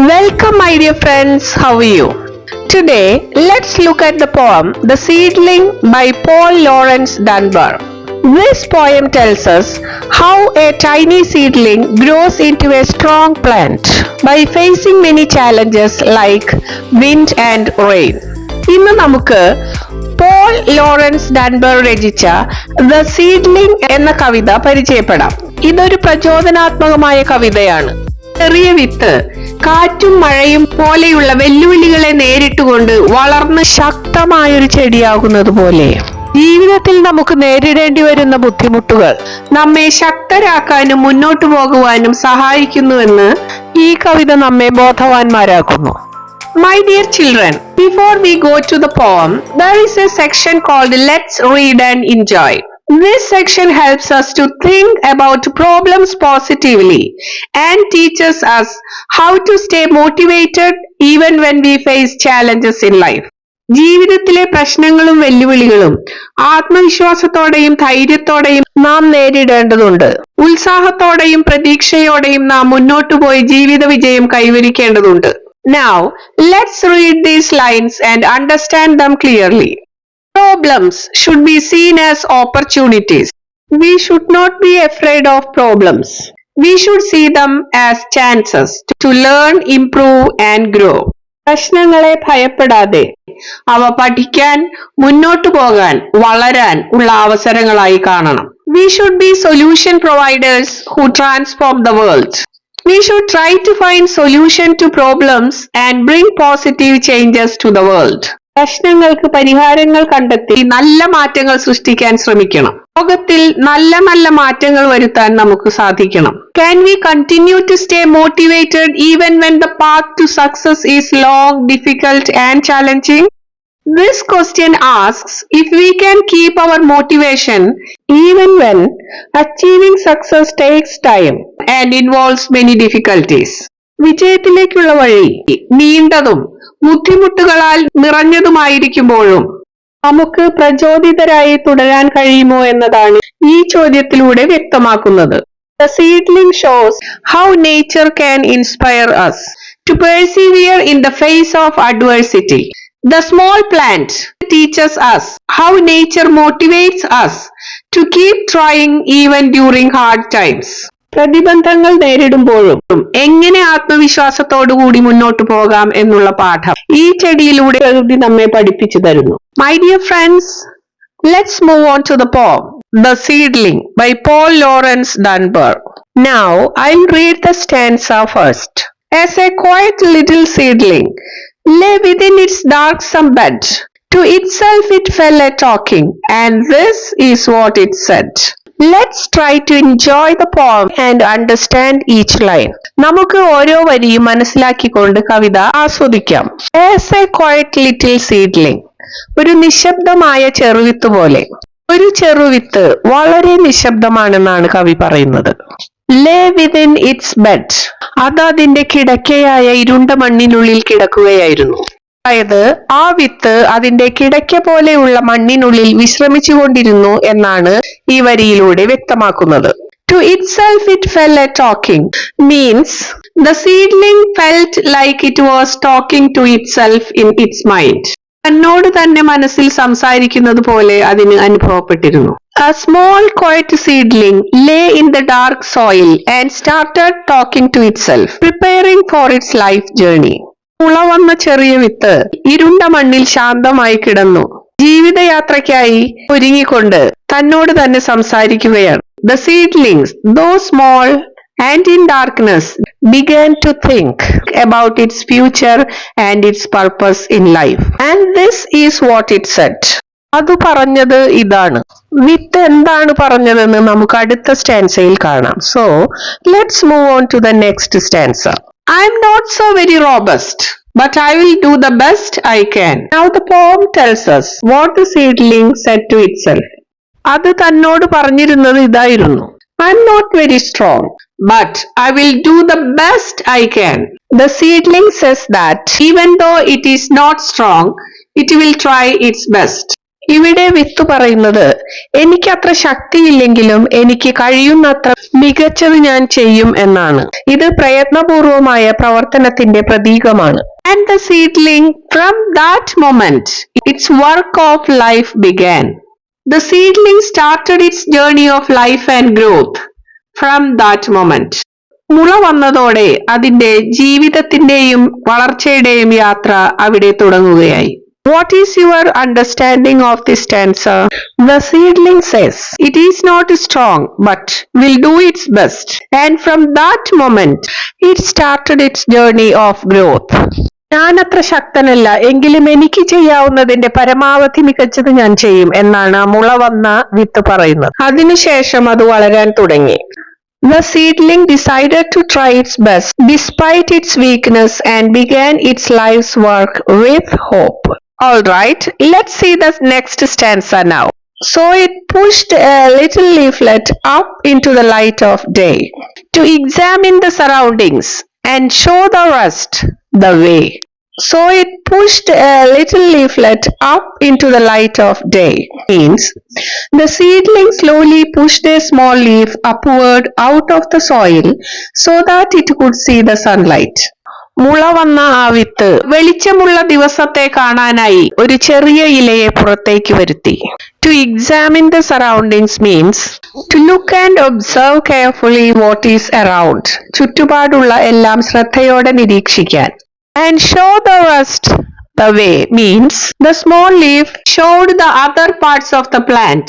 Welcome, my dear friends. How are you? Today, let's look at the poem The Seedling by Paul Laurence Dunbar. This poem tells us how a tiny seedling grows into a strong plant by facing many challenges like wind and rain. ഇന്ന് നമുക്ക് Paul Lawrence ഡൻബർ രചിച്ച the seedling എന്ന കവിത പരിചയപ്പെടാം. ഇതൊരു പ്രചോദനാത്മകമായ കവിതയാണ്. ചെറിയ വിത്ത് കാറ്റും മഴയും പോലെയുള്ള വെല്ലുവിളികളെ നേരിട്ടുകൊണ്ട് വളർന്ന് ശക്തമായൊരു ചെടിയാകുന്നത് പോലെ ജീവിതത്തിൽ നമുക്ക് നേരിടേണ്ടി വരുന്ന ബുദ്ധിമുട്ടുകൾ നമ്മെ ശക്തരാക്കാനും മുന്നോട്ടു പോകുവാനും സഹായിക്കുന്നുവെന്ന് ഈ കവിത നമ്മെ ബോധവാന്മാരാക്കുന്നു. My dear children, before we go to the poem, there is a section called Let's Read and Enjoy. This section helps us to think about problems positively and teaches us how to stay motivated even when we face challenges in life. ജീവിതത്തിലെ പ്രശ്നങ്ങളും വെല്ലുവിളികളും ആത്മവിശ്വാസത്തോടെയും ധൈര്യത്തോടെയും നാം നേരിടേണ്ടതുണ്ട്. ഉത്സാഹത്തോടെയും പ്രതീക്ഷയോടെയും നാം മുന്നോട്ടുപോയി ജീവിത വിജയം കൈവരിക്കേണ്ടതുണ്ട്. Now, let's read these lines and understand them clearly. Problems should be seen as opportunities. We should not be afraid of problems. We should see them as chances to learn, improve and grow. പ്രശ്നങ്ങളെ ഭയപ്പെടാതെ അവ പഠിക്കാൻ, മുന്നോട്ടു പോകാൻ, വളരാൻ ഉള്ള അവസരങ്ങളായി കാണണം. We should be solution providers who transform the world. We should try to find solution to problems and bring positive changes to the world. പ്രശ്നങ്ങൾക്ക് പരിഹാരങ്ങൾ കണ്ടെത്തി നല്ല മാറ്റങ്ങൾ സൃഷ്ടിക്കാൻ ശ്രമിക്കണം. ലോകത്തിൽ നല്ല നല്ല മാറ്റങ്ങൾ വരുത്താൻ നമുക്ക് സാധിക്കണം. Can we continue to stay motivated even when the path to success is long, difficult and challenging? This question asks if we can keep our motivation even when achieving success takes time and involves many difficulties. വിജയത്തിലേക്കുള്ള വഴി നീണ്ടതും ബുദ്ധിമുട്ടുകളാൽ നിറഞ്ഞതുമായിരിക്കുമ്പോഴും നമുക്ക് പ്രചോദിതരായി തുടരാൻ കഴിയുമോ എന്നതാണ് ഈ ചോദ്യത്തിലൂടെ വ്യക്തമാക്കുന്നത്. The seedling shows how nature can inspire us to persevere in the face of adversity. The small plant teaches us how nature motivates us to keep trying even during hard times. പ്രതിബന്ധങ്ങൾ നേരിടുമ്പോഴും എങ്ങനെ ആത്മവിശ്വാസത്തോടുകൂടി മുന്നോട്ടു പോകാം എന്നുള്ള പാഠം ഈ ചെടിയിലൂടെ പ്രകൃതി നമ്മെ പഠിപ്പിച്ചു തരുന്നു. My dear friends, let's move on to the poem The Seedling by Paul Laurence Dunbar. Now I'll read the stanza first. As a quiet little seedling lay within its darksome bed, to itself it fell a talking, and this is what it said. Let's try to enjoy the poem and understand each line. നമുക്ക് ഓരോ വരിയും മനസ്സിലാക്കിക്കൊണ്ട് കവിത ആസ്വദിക്കാം. As a quiet little seedling, ഒരു നിശബ്ദമായ ചെറുവിത്ത് പോലെ. ഒരു ചെറുവിത്ത് വളരെ നിശബ്ദമാണെന്നാണ് കവി പറയുന്നത്. Lay within its bed, അത് അതിന്റെ കിടക്കയായ ഇരുണ്ട മണ്ണിനുള്ളിൽ കിടക്കുകയായിരുന്നു. അതായത് ആ വിത്ത് അതിന്റെ കിടക്ക പോലെയുള്ള മണ്ണിനുള്ളിൽ വിശ്രമിച്ചുകൊണ്ടിരുന്നു എന്നാണ് ഈ വരിയിലൂടെ വ്യക്തമാക്കുന്നത്. To itself it fell a talking means the seedling felt like it was talking to itself in its mind. തന്നോട് തന്നെ മനസ്സിൽ സംസാരിക്കുന്നത് പോലെ അതിന് അനുഭവപ്പെട്ടിരുന്നു. A small quiet seedling lay in the dark soil and started talking to itself, preparing for its life journey. മുളവന്ന ചെറിയ വിത്ത് ഇരുണ്ട മണ്ണിൽ ശാന്തമായി കിടന്നു ജീവിതയാത്രയ്ക്കായി ഒരുങ്ങിക്കൊണ്ട് തന്നോട് തന്നെ സംസാരിക്കുകയാണ്. The seedlings, though small and in darkness, began to think about its future and its purpose in life. And this is what it said. അത് പറഞ്ഞത് ഇതാണ്. വിത്ത് എന്താണ് പറഞ്ഞതെന്ന് നമുക്ക് അടുത്ത സ്റ്റാൻസയിൽ കാണാം. So, let's move on to the next stanza. I'm not so very robust, but I will do the best I can. Now the poem tells us what the seedling said to itself. അത് തന്നോട് പറഞ്ഞിരുന്നത് ഇതായിരുന്നു. I'm not very strong, but I will do the best I can. The seedling says that even though it is not strong, it will try its best. ഇവിടെ വിത്ത് പറയുന്നത് എനിക്കത്ര ശക്തിയില്ലെങ്കിലും എനിക്ക് കഴിയുന്നത്ര മികച്ചത് ഞാൻ ചെയ്യും എന്നാണ്. ഇത് പ്രയത്നപൂർവമായ പ്രവർത്തനത്തിന്റെ പ്രതീകമാണ്. And the seedling, from that moment, its work of life began. The seedling started its journey of life and growth from that moment. മുള വന്നതോടെ അതിന്റെ ജീവിതത്തിന്റെയും വളർച്ചയുടെയും യാത്ര അവിടെ തുടങ്ങുകയായി. What is your understanding of this stanza? The seedling says, it is not strong but will do its best. And from that moment, it started its journey of growth. ഞാൻ അത്ര ശക്തനല്ല, എങ്കിലും എനിക്ക് ചെയ്യാവുന്നതിന്റെ പരമാവധി മികച്ചത് ഞാൻ ചെയ്യും എന്നാണ് മുള വന്ന വിത്ത് പറയുന്നത്. അതിനുശേഷം അത് വളരാൻ തുടങ്ങി. The seedling decided to try its best despite its weakness and began its life's work with hope. Alright, let's see the next stanza now. So it pushed a little leaflet up into the light of day to examine the surroundings and show the rest the way. So it pushed a little leaflet up into the light of day. Means the seedling slowly pushed a small leaf upward out of the soil so that it could see the sunlight. മുള വന്ന ആ വിത്ത് വെളിച്ചമുള്ള ദിവസത്തെ കാണാനായി ഒരു ചെറിയ ഇലയെ പുറത്തേക്ക് വരുത്തി. To examine the surroundings means to look and observe carefully what is around. ചുറ്റുപാടുള്ള എല്ലാം ശ്രദ്ധയോടെ നിരീക്ഷിക്കാൻ. And show the rest the way means the small leaf showed the other parts of the plant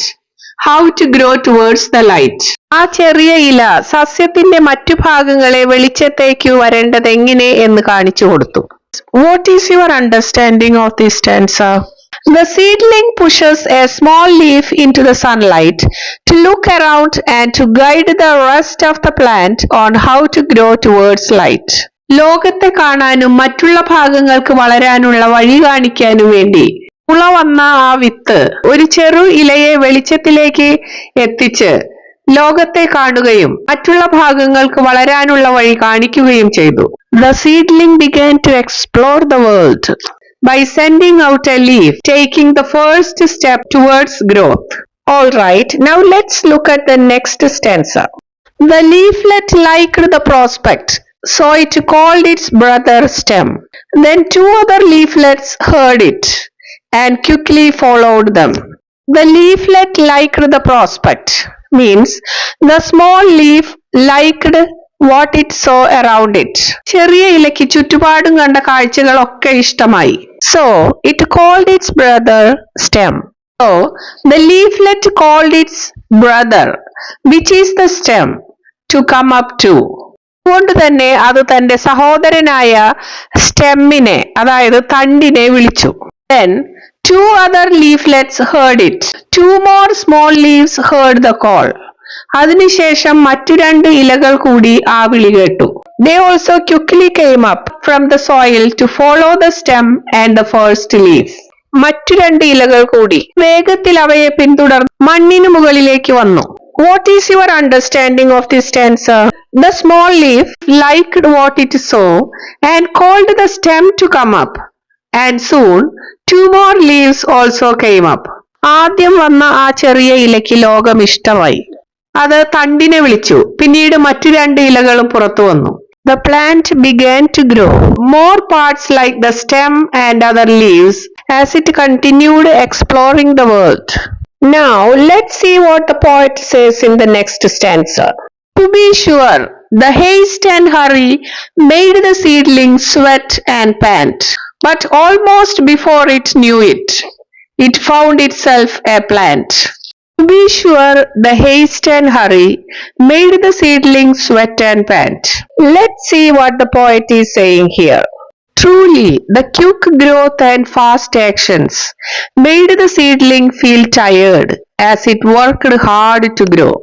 how to grow towards the light. ആ ചെറിയ ഇല സസ്യത്തിന്റെ മറ്റു ഭാഗങ്ങളെ വെളിച്ചത്തേക്ക് വരേണ്ടത് എങ്ങനെ എന്ന് കാണിച്ചു കൊടുത്തു. What is your understanding of this stanza? The seedling pushes a small leaf into the sunlight to look around and to guide the rest of the plant on how to grow towards light. ലോകത്തെ കാണാനും മറ്റുള്ള ഭാഗങ്ങൾക്ക് വളരാനുള്ള വഴി കാണിക്കാനും വേണ്ടി മുള വന്ന ആ വിത്ത് ഒരു ചെറു ഇലയെ വെളിച്ചത്തിലേക്ക് എത്തിച്ച് ലോകത്തെ കാണുകയും മറ്റുള്ള ഭാഗങ്ങൾക്ക് വളരാനുള്ള വഴി കാണിക്കുകയും ചെയ്തു. The seedling began to explore the world by sending out a leaf, taking the first step towards growth. Alright, now let's look at the next stanza. The leaflet liked the prospect, so it called its brother stem. Then two other leaflets heard it and quickly followed them. The leaflet liked the prospect means the small leaf liked what it saw around it. ചെറിയ ഇലയ്ക്ക് ചുറ്റുപാടും കണ്ട കാഴ്ചകളൊക്കെ ഇഷ്ടമായി. So it called its brother stem. So the leaflet called its brother, which is the stem, to come up too. അതുകൊണ്ട് തന്നെ അത് തന്റെ സഹോദരനായ സ്റ്റെമ്മിനെ, അതായത് തണ്ടിനെ വിളിച്ചു. Then two other leaflets heard it. Two more small leaves heard the call. അതിനുശേഷം മറ്റു രണ്ട് ഇലകൾ കൂടി ആ വിളി കേട്ടു. They also quickly came up from the soil to follow the stem and the first leaf. മറ്റു രണ്ട് ഇലകൾ കൂടി വേഗത്തിൽ അവയെ പിന്തുടർന്ന് മണ്ണിനു മുകളിലേക്ക് വന്നു. What is your understanding of this stanza? The small leaf liked what it saw and called the stem to come up. And soon two more leaves also came up. ആദ്യം വന്ന ആ ചെറിയ ഇലയ്ക്ക് ലോകം ഇഷ്ടമായി. അത് തണ്ടിനെ വിളിച്ചു. പിന്നീട് മറ്റു രണ്ട് ഇലകളും പുറത്തു വന്നു. The plant began to grow. More parts like the stem and other leaves as it continued exploring the world. Now let's see what the poet says in the next stanza. To be sure, the haste and hurry made the seedling sweat and pant. But almost before it knew it, it found itself a plant. To be sure, the haste and hurry made the seedling sweat and pant. Let's see what the poet is saying here. Truly, the quick growth and fast actions made the seedling feel tired as it worked hard to grow.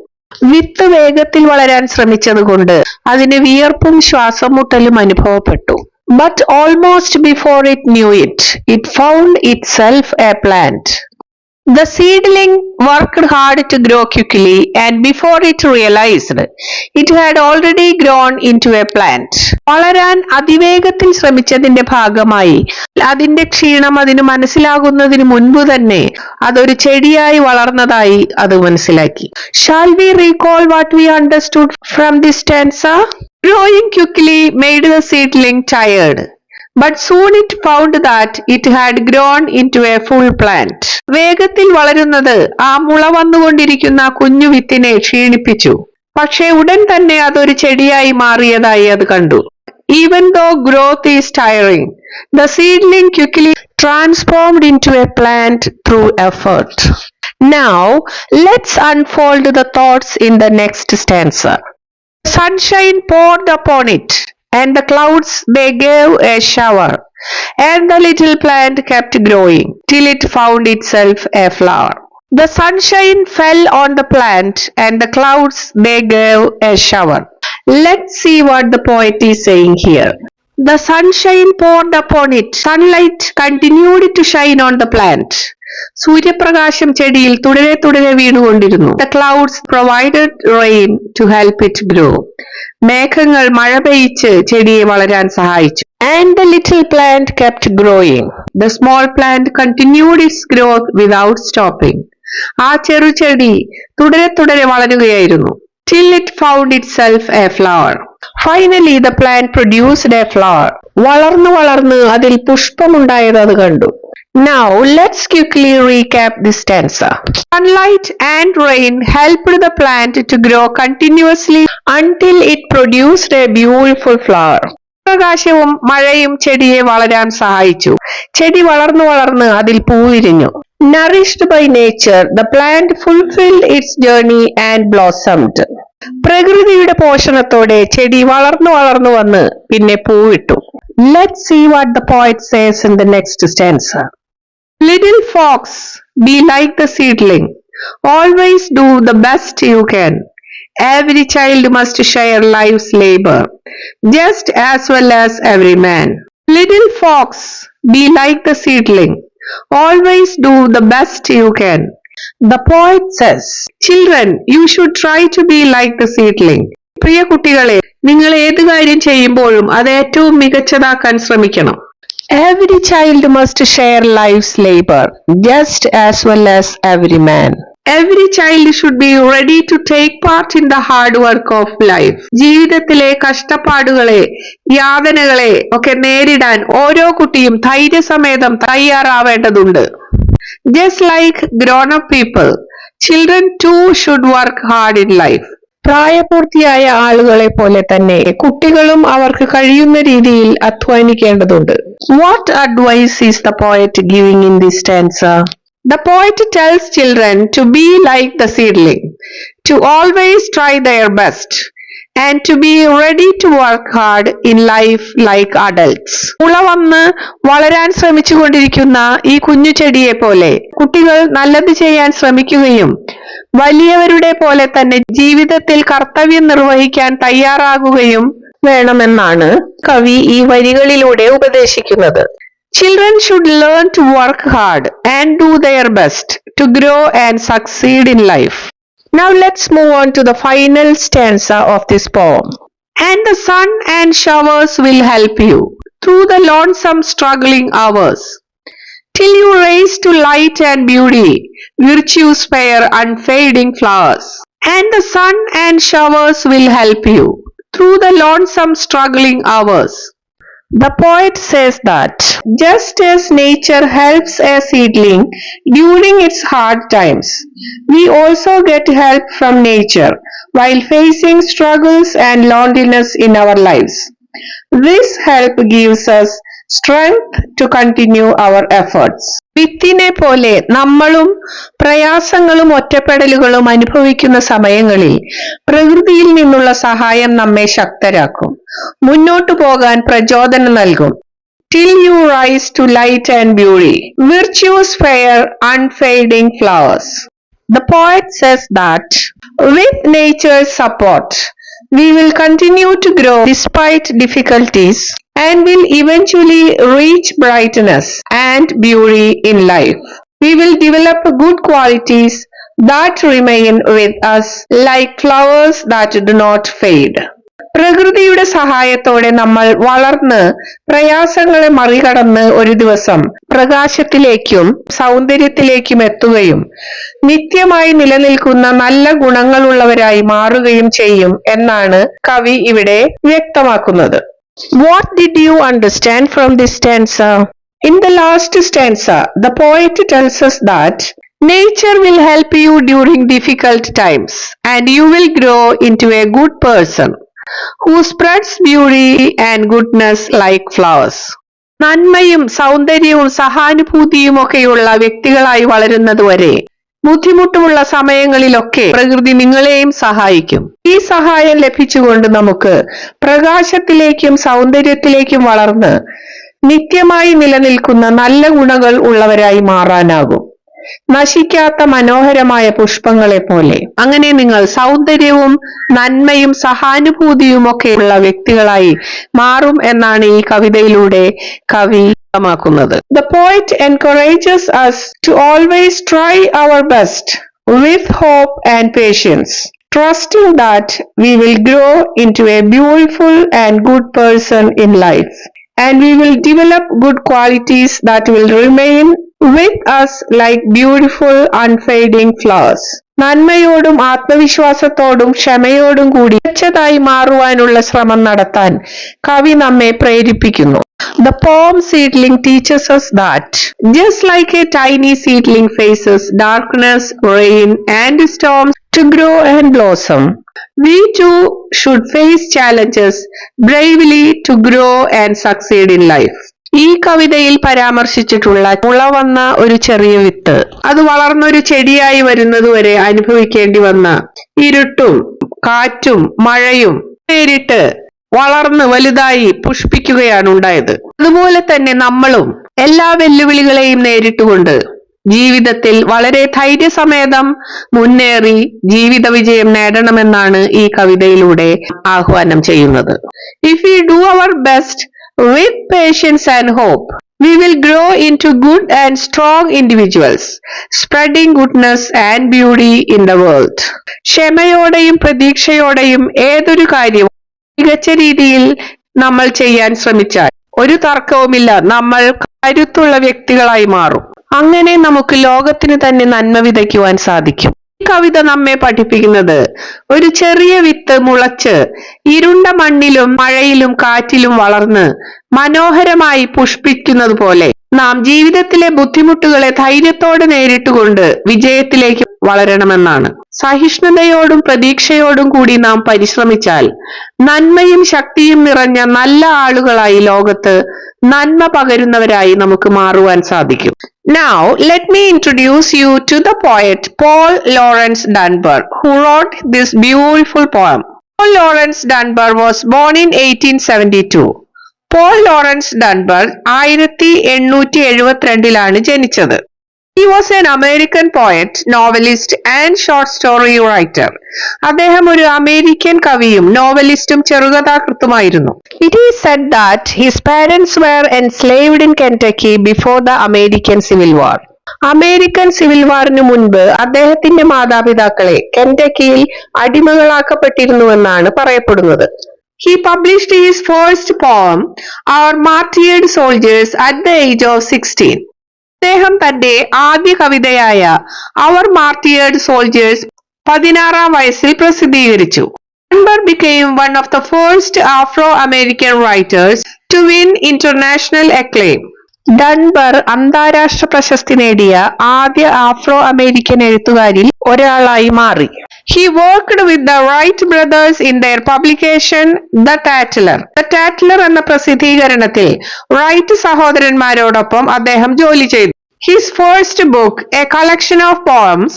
വിത്ത് വേഗത്തിൽ വളരാൻ ശ്രമിച്ചതുകൊണ്ട് അതിന് വിയർപ്പും ശ്വാസം മുട്ടലും അനുഭവപ്പെട്ടു. But almost before it knew it, it found itself a plant. The seedling worked hard to grow quickly, and before it realized, it had already grown into a plant. വളരാൻ അതിവേഗത്തിൽ ശ്രമിച്ചതിന്റെ ഭാഗമായി അതിന്റെ ക്ഷീണം അതിന് മനസ്സിലാകുന്നതിന് മുൻപ് തന്നെ അതൊരു ചെടിയായി വളർന്നതായി അത് മനസ്സിലാക്കി. Shall we recall what we understood from this stanza? Growing quickly made the seedling tired. But soon it found that it had grown into a full plant. വേഗത്തിൽ വളരുന്നത് ആ മുള വന്നുകൊണ്ടിരിക്കുന്ന കുഞ്ഞു വിത്തിനെ ക്ഷീണിപ്പിച്ചു. പക്ഷേ ഉടൻ തന്നെ അതൊരു ചെടിയായി മാറിയതായി അത് കണ്ടു. Even though growth is tiring, the seedling quickly transformed into a plant through effort. Now, let's unfold the thoughts in the next stanza. Sunshine poured upon it, and the clouds they gave a shower, and the little plant kept growing till it found itself a flower. The sunshine fell on the plant, and the clouds they gave a shower. Let's see what the poet is saying here. The sunshine poured upon it. Sunlight continued to shine on the plant. സൂര്യപ്രകാശം ചെടിയിൽ തുടരെ തുടരെ വീണുകൊണ്ടിരുന്നു. The clouds provided rain to help it grow. മേഘങ്ങൾ മഴ പെയ്ച്ച് ചെടിയെ വളരാൻ സഹായിച്ചു. And the little plant kept growing. The small plant continued its growth without stopping. ആ ചെറുചെടി തുടരെ തുടരെ വളരുകയായിരുന്നു. Till it found itself a flower. Finally the plant produced a flower. വളർന്നു വളർന്ന് അതിൽ പുഷ്പമുണ്ടായത് അത് കണ്ടു. Now let's quickly recap this stanza. Sunlight and rain helped the plant to grow continuously until it produced a beautiful flower. പ്രകാശവും മഴയും ചെടിയെ വളരാൻ സഹായിച്ചു. ചെടി വളർന്നു വളർന്ന് അതിൽ പൂവിരിഞ്ഞു. Nourished by nature, the plant fulfilled its journey and blossomed. പ്രകൃതിയുടെ പോഷണത്തോടെ ചെടി വളർന്നു വളർന്നു വന്ന് പിന്നെ പൂവിട്ടു. Let's see what the poet says in the next stanza. Little fox, be like the seedling. Always do the best you can. Every child must share life's labor, just as well as every man. Little fox, be like the seedling. Always do the best you can. The poet says, children, you should try to be like the seedling. പ്രിയ കുട്ടികളെ, നിങ്ങൾ ഏത് കാര്യം ചെയ്യുമ്പോഴും അത് ഏറ്റവും മികച്ചതാക്കാൻ ശ്രമിക്കണം. Every child must share life's labor, just as well as every man. Every child should be ready to take part in the hard work of life. ജീവിതത്തിലെ കഷ്ടപ്പാടുകളെ, യാതനകളെ ഒക്കെ നേരിടാൻ ഓരോ കുട്ടിയും ധൈര്യസമേതം തയ്യാറാവേണ്ടതുണ്ട്. Just like grown-up people, children too should work hard in life. പ്രായപൂർത്തിയായ ആളുകളെ പോലെ തന്നെ കുട്ടികളും അവർക്ക് കഴിയുന്ന രീതിയിൽ അധ്വാനിക്കേണ്ടതുണ്ട്. What advice is the poet giving in this stanza? The poet tells children to be like the seedling, to always try their best, and to be ready to work hard in life like adults. മുള വന്ന് വളരാൻ ശ്രമിച്ചുകൊണ്ടിരിക്കുന്ന ഈ കുഞ്ഞു ചെടിയെ പോലെ കുട്ടികൾ നല്ലത് ചെയ്യാൻ ശ്രമിക്കുകയും വലിയവരുടെ പോലെ തന്നെ ജീവിതത്തിൽ കർത്തവ്യം നിർവഹിക്കാൻ തയ്യാറാകുകയും വേണമെന്നാണ് കവി ഈ വരികളിലൂടെ ഉപദേശിക്കുന്നത്. Children should learn to work hard and do their best to grow and succeed in life. Now let's move on to the final stanza of this poem. And the sun and showers will help you through the lonesome struggling hours, till you raise to light and beauty virtue's fair unfading flowers. And the sun and showers will help you through the lonesome struggling hours. The poet says that just as nature helps a seedling during its hard times, we also get help from nature while facing struggles and loneliness in our lives. This help gives us strength to continue our efforts. വിത്തിനെ പോലെ നമ്മളും പ്രയാസങ്ങളും ഒറ്റപ്പെടലുകളും അനുഭവിക്കുന്ന സമയങ്ങളിൽ പ്രകൃതിയിൽ നിന്നുള്ള സഹായം നമ്മെ ശക്തരാക്കും, മുന്നോട്ടു പോകാൻ പ്രചോദനം നൽകും. Till you rise to light and beauty, virtue's fair unfading flowers. The poet says that with nature's support, we will continue to grow despite difficulties and will eventually reach brightness and beauty in life. We will develop good qualities that remain with us like flowers that do not fade. പ്രകൃതിയുടെ സഹായത്തോടെ നമ്മൾ വളർന്ന് പ്രയാസങ്ങളെ മറികടന്ന് ഒരു ദിവസം പ്രകാശത്തിലേക്കും സൗന്ദര്യത്തിലേക്കും എത്തുകയും നിത്യമായി നിലനിൽക്കുന്ന നല്ല ഗുണങ്ങളുള്ളവരായി മാറുകയും ചെയ്യും എന്നാണ് കവി ഇവിടെ വ്യക്തമാക്കുന്നത്. What did you understand from this stanza? In the last stanza, the poet tells us that nature will help you during difficult times and you will grow into a good person who spreads beauty and goodness like flowers. നന്മയും സൗന്ദര്യവും സഹാനുഭൂതിയും ഒക്കെയുള്ള വ്യക്തികളായി വളരുന്നതുവരെ ബുദ്ധിമുട്ടുമുള്ള സമയങ്ങളിലൊക്കെ പ്രകൃതി നിങ്ങളെയും സഹായിക്കും. ഈ സഹായം ലഭിച്ചുകൊണ്ട് നമുക്ക് പ്രകാശത്തിലേക്കും സൗന്ദര്യത്തിലേക്കും വളർന്ന് നിത്യമായി നിലനിൽക്കുന്ന നല്ല ഗുണങ്ങൾ ഉള്ളവരായി മാറാനാകും, നശിക്കാത്ത മനോഹരമായ പുഷ്പങ്ങളെ പോലെ. അങ്ങനെ നിങ്ങൾ സൗന്ദര്യവും നന്മയും സഹാനുഭൂതിയും ഒക്കെയുള്ള വ്യക്തികളായി മാറും എന്നാണ് ഈ കവിതയിലൂടെ കവി വ്യക്തമാക്കുന്നത്. The poet encourages us to always try our best with hope and patience, trusting that we will grow into a beautiful and good person in life. And we will develop good qualities that will remain with us like beautiful unfading flowers. നന്മയോടും ആത്മവിശ്വാസത്തോടും ക്ഷമയോടും കൂടി മികച്ചതായി മാറുവാനുള്ള ശ്രമം നടത്താൻ കവി നമ്മെ പ്രേരിപ്പിക്കുന്നു. The poem Seedling teaches us that just like a tiny seedling faces darkness, rain and storms to grow and blossom, we too should face challenges bravely to grow and succeed in life. ഈ കവിതയിൽ പരാമർശിച്ചിട്ടുള്ള മുളവന്ന ഒരു ചെറിയ വിത്ത് അത് വളർന്നൊരു ചെടിയായി വരുന്നതുവരെ അനുഭവിക്കേണ്ടി വന്ന ഇരുട്ടും കാറ്റും മഴയും നേരിട്ട് വളർന്ന് വലുതായി പുഷ്പിക്കുകയാണ് ഉണ്ടായത്. അതുപോലെ തന്നെ നമ്മളും എല്ലാ വെല്ലുവിളികളെയും നേരിട്ടുകൊണ്ട് ജീവിതത്തിൽ വളരെ ധൈര്യസമേതം മുന്നേറി ജീവിത വിജയം നേടണമെന്നാണ് ഈ കവിതയിലൂടെ ആഹ്വാനം ചെയ്യുന്നത്. If we do our best with patience and hope, we will grow into good and strong individuals, spreading goodness and beauty in the world. ക്ഷമയോടെയും പ്രതീക്ഷയോടെയും ഏതൊരു കാര്യവും മികച്ച രീതിയിൽ നമ്മൾ ചെയ്യാൻ ശ്രമിച്ചാൽ ഒരു തർക്കവുമില്ല, നമ്മൾ കരുത്തുള്ള വ്യക്തികളായി മാറും. അങ്ങനെ നമുക്ക് ലോകത്തിന് തന്നെ നന്മ വിതയ്ക്കുവാൻ സാധിക്കും. ഈ കവിത നമ്മെ പഠിപ്പിക്കുന്നത് ഒരു ചെറിയ വിത്ത് മുളച്ച് ഇരുണ്ട മണ്ണിലും മഴയിലും കാറ്റിലും വളർന്ന് മനോഹരമായി പുഷ്പിക്കുന്നത് പോലെ നാം ജീവിതത്തിലെ ബുദ്ധിമുട്ടുകളെ ധൈര്യത്തോടെ നേരിട്ടുകൊണ്ട് വിജയത്തിലേക്ക് വളരണമെന്നാണ്. സഹിഷ്ണുതയോടും പ്രതീക്ഷയോടും കൂടി നാം പരിശ്രമിച്ചാൽ നന്മയും ശക്തിയും നിറഞ്ഞ നല്ല ആളുകളായി ലോകത്ത് നന്മ പകരുന്നവരായി നമുക്ക് മാറുവാൻ സാധിക്കും. Now let me introduce you to the poet Paul Laurence Dunbar, who wrote this beautiful poem. Paul Laurence Dunbar was born in 1872. Paul Lawrence Dunbar 1872 ജനിച്ചത്. He was an American poet, novelist and short story writer. അദ്ദേഹം ഒരു American കവിയും നോവലിസ്റ്റും ചെറുകഥാകൃത്തുമായിരുന്നു. It is said that his parents were enslaved in Kentucky before the American Civil War. American civil വാറിന് മുൻപ് അദ്ദേഹത്തിന്റെ മാതാപിതാക്കളെ കെന്റക്കിയിൽ അടിമകളാക്കപ്പെട്ടിരുന്നുവെന്നാണ് പറയപ്പെടുന്നത്. He published his first poem, Our Martyred Soldiers, at the age of 16. അദ്ദേഹം തന്റെ ആദ്യ കവിതയായ Our Martyred Soldiers 16-ാം വയസ്സിൽ പ്രസിദ്ധീകരിച്ചു. Dunbar became one of the first Afro-American writers to win international acclaim. ഡൺബർ അന്താരാഷ്ട്ര പ്രശസ്തി നേടിയ ആദ്യ ആഫ്രോ അമേരിക്കൻ എഴുത്തുകാരിൽ ഒരാളായി മാറി. He worked with the Wright brothers in their publication The Tatler. The Tatler എന്ന പ്രസിദ്ധീകരണത്തിൽ റൈറ്റ് സഹോദരന്മാരോടൊപ്പം അദ്ദേഹം ജോലി ചെയ്തു. His first book, a collection of poems,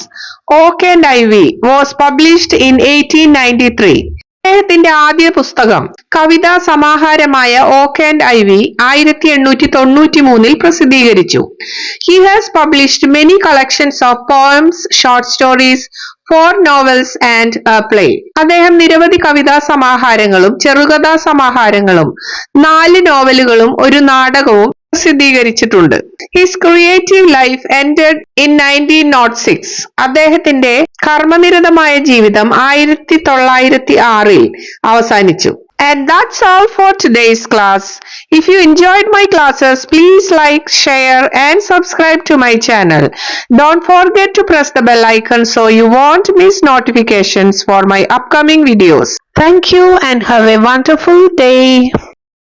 Oak and Ivy, was published in 1893. അദ്ദേഹത്തിന്റെ ആദ്യ പുസ്തകം കവിതാ സമാഹാരമായ ഓക്ക് ആൻഡ് ഐവി 1893 പ്രസിദ്ധീകരിച്ചു. He has published many collections of poems, short stories, 4 novels and a play. അദ്ദേഹം നിരവധി കവിതാ സമാഹാരങ്ങളും ചെറുകഥാ സമാഹാരങ്ങളും 4 നോവലുകളും ഒരു നാടകവും പ്രസിദ്ധീകരിച്ചിട്ടുണ്ട്. His creative life ended in 1906. അദ്ദേഹത്തിന്റെ കർമ്മനിരതമായ ജീവിതം 1906 അവസാനിച്ചു. And that's all for today's class. If you enjoyed my classes, please like, share and subscribe to my channel. Don't forget to press the bell icon so you won't miss notifications for my upcoming videos. Thank you and have a wonderful day.